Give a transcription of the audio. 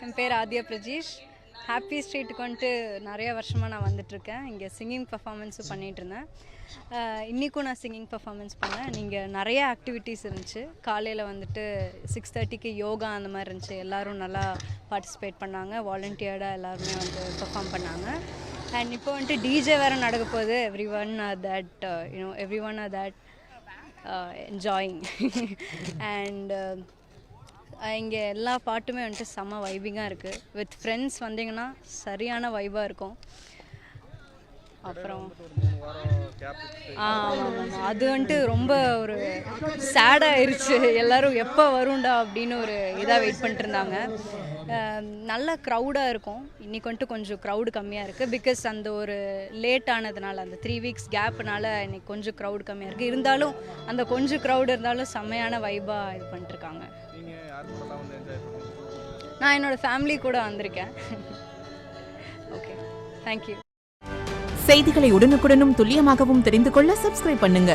என் பேர் ஆதியா பிரஜீஷ். ஹாப்பி ஸ்ட்ரீட்டுக்கு வந்துட்டு நிறைய வருஷமாக நான் வந்துட்டுருக்கேன். இங்கே சிங்கிங் பர்ஃபார்மன்ஸும் பண்ணிகிட்ருந்தேன். இன்றைக்கும் நான் சிங்கிங் பர்ஃபார்மன்ஸ் பண்ணேன். இங்கே நிறைய ஆக்டிவிட்டீஸ் இருந்துச்சு. காலையில் வந்துட்டு 6:30க்கு யோகா அந்த மாதிரி இருந்துச்சு. எல்லோரும் நல்லா பார்ட்டிசிபேட் பண்ணாங்க. வாலண்டியர்டாக எல்லாருமே வந்து பெர்ஃபார்ம் பண்ணாங்க. அண்ட் இப்போ வந்துட்டு டிஜே வேறு நடக்க போகுது. Everyone are that enjoying and இங்கே எல்லா பாட்டுமே வந்துட்டு செம்ம வைபிங்காக இருக்குது. வித் ஃப்ரெண்ட்ஸ் வந்தீங்கன்னா சரியான வைபாக இருக்கும். அப்புறம் அது வந்துட்டு ரொம்ப ஒரு சேடாகிருச்சு. எல்லோரும் எப்போ வரும்டா அப்படின்னு ஒரு இதாக வெயிட் பண்ணிட்டு இருந்தாங்க. நல்ல க்ரௌடாக இருக்கும். இன்றைக்கி வந்துட்டு கொஞ்சம் க்ரௌடு கம்மியாக இருக்குது. பிகாஸ் அந்த ஒரு லேட் ஆனதுனால, அந்த 3 வீக்ஸ் கேப்புனால இன்றைக்கி கொஞ்சம் க்ரௌடு கம்மியாக இருக்குது. இருந்தாலும் அந்த கொஞ்சம் க்ரௌடு இருந்தாலும் செம்மையான வைபாக இது பண்ணிட்டுருக்காங்க. நான் என்னோடய ஃபேமிலி கூட வந்திருக்கேன். Okay, thank you. செய்திகளை உடனுக்குடனும் துல்லியமாகவும் தெரிந்து கொள்ள சப்ஸ்கிரைப் பண்ணுங்க.